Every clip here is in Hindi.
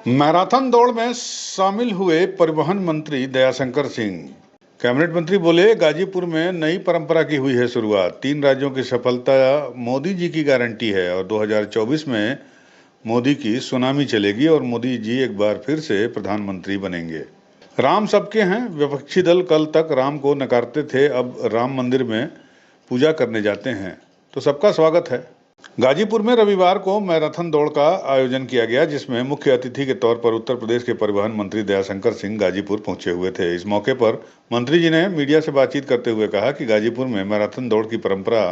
मैराथन दौड़ में शामिल हुए परिवहन मंत्री दयाशंकर सिंह। कैबिनेट मंत्री बोले, गाजीपुर में नई परंपरा की हुई है शुरुआत। 3 राज्यों की सफलता मोदी जी की गारंटी है और 2024 में मोदी की सुनामी चलेगी और मोदी जी एक बार फिर से प्रधानमंत्री बनेंगे। राम सबके हैं। विपक्षी दल कल तक राम को नकारते थे, अब राम मंदिर में पूजा करने जाते हैं, तो सबका स्वागत है। गाजीपुर में रविवार को मैराथन दौड़ का आयोजन किया गया, जिसमें मुख्य अतिथि के तौर पर उत्तर प्रदेश के परिवहन मंत्री दयाशंकर सिंह गाजीपुर पहुंचे हुए थे। इस मौके पर मंत्री जी ने मीडिया से बातचीत करते हुए कहा कि गाजीपुर में मैराथन दौड़ की परंपरा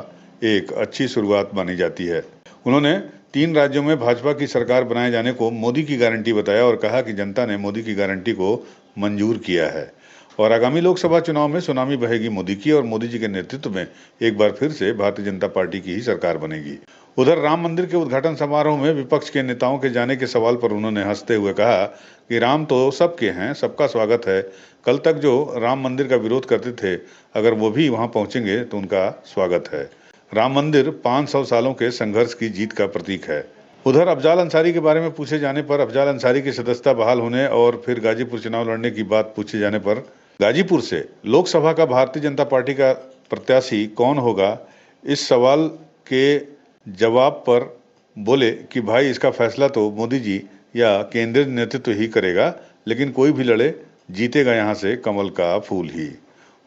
एक अच्छी शुरुआत मानी जाती है। उन्होंने 3 राज्यों में भाजपा की सरकार बनाए जाने को मोदी की गारंटी बताया और कहा कि जनता ने मोदी की गारंटी को मंजूर किया है और आगामी लोकसभा चुनाव में सुनामी बहेगी मोदी की और मोदी जी के नेतृत्व में एक बार फिर से भारतीय जनता पार्टी की ही सरकार बनेगी। उधर राम मंदिर के उद्घाटन समारोह में विपक्ष के नेताओं के जाने के सवाल पर उन्होंने हंसते हुए कहा कि राम तो सबके हैं, सबका स्वागत है। कल तक जो राम मंदिर का विरोध करते थे, अगर वो भी वहां पहुंचेंगे तो उनका स्वागत है। राम मंदिर 500 सालों के संघर्ष की जीत का प्रतीक है। उधर अफजाल अंसारी के बारे में पूछे जाने पर अफजाल अंसारी की सदस्यता बहाल होने और फिर गाजीपुर चुनाव लड़ने की बात पूछे जाने पर गाजीपुर से लोकसभा का भारतीय जनता पार्टी का प्रत्याशी कौन होगा, इस सवाल के जवाब पर बोले कि भाई, इसका फैसला तो मोदी जी या केंद्रीय नेतृत्व ही करेगा, लेकिन कोई भी लड़े जीतेगा यहाँ से कमल का फूल ही।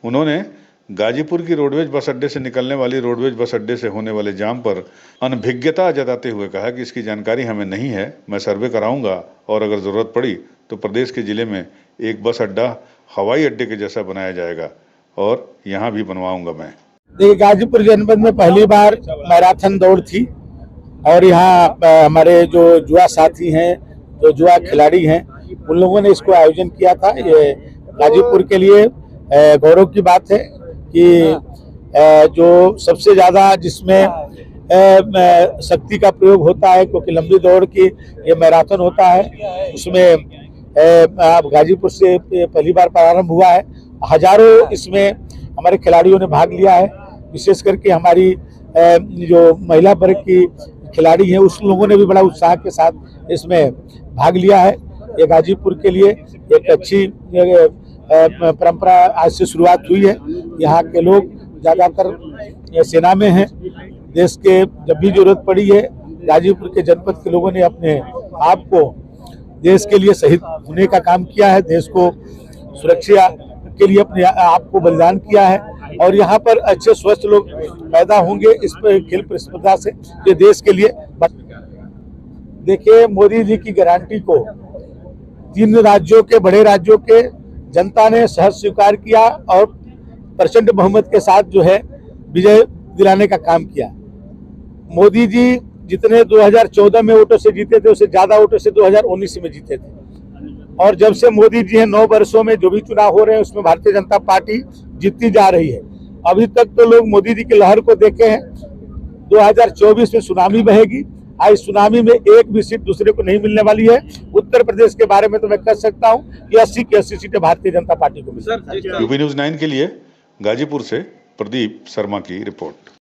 उन्होंने गाजीपुर की रोडवेज बस अड्डे से निकलने वाली रोडवेज बस अड्डे से होने वाले जाम पर अनभिज्ञता जताते हुए कहा कि इसकी जानकारी हमें नहीं है, मैं सर्वे कराऊंगा और अगर जरूरत पड़ी तो प्रदेश के जिले में एक बस अड्डा हवाई अड्डे के जैसा बनाया जाएगा और यहाँ भी बनवाऊंगा मैं। देखिए, गाजीपुर जनपद में पहली बार मैराथन दौड़ थी और यहाँ हमारे जो युवा साथी हैं, जो युवा खिलाड़ी हैं, उन लोगों ने इसको आयोजन किया था। ये गाजीपुर के लिए गौरव की बात है कि जो सबसे ज़्यादा जिसमें शक्ति का प्रयोग होता है, क्योंकि लंबी दौड़ की ये मैराथन होता है, उसमें गाजीपुर से पहली बार प्रारंभ हुआ है। हजारों इसमें हमारे खिलाड़ियों ने भाग लिया है। विशेष करके हमारी जो महिला वर्ग की खिलाड़ी हैं, उस लोगों ने भी बड़ा उत्साह के साथ इसमें भाग लिया है। ये गाजीपुर के लिए एक अच्छी परंपरा आज से शुरुआत हुई है। यहाँ के लोग ज़्यादातर सेना में हैं। देश के जब भी जरूरत पड़ी है, गाजीपुर के जनपद के लोगों ने अपने आप को देश के लिए शहीद होने का काम किया है, देश को सुरक्षा के लिए अपने आप को बलिदान किया है और यहाँ पर अच्छे स्वस्थ लोग पैदा होंगे इस पर खेल प्रतिस्पर्धा से, ये देश के लिए। देखिए, मोदी जी की गारंटी को 3 राज्यों के, बड़े राज्यों के जनता ने सहज स्वीकार किया और प्रचंड बहुमत के साथ जो है विजय दिलाने का काम किया। मोदी जी जितने 2014 में वोटों से जीते थे, उससे ज्यादा वोटों से 2019 में जीते थे और जब से मोदी जी हैं 9 वर्षों में जो भी चुनाव हो रहे हैं उसमें भारतीय जनता पार्टी जीतती जा रही है। अभी तक तो लोग मोदी जी की लहर को देखे हैं। 2024 में सुनामी बहेगी। आज सुनामी में एक भी सीट दूसरे को नहीं मिलने वाली है। उत्तर प्रदेश के बारे में तो मैं कह सकता हूं कि 80 की 80 सीटें भारतीय जनता पार्टी को मिलेंगी। यूपी न्यूज़ 9 के लिए गाजीपुर से प्रदीप शर्मा की रिपोर्ट।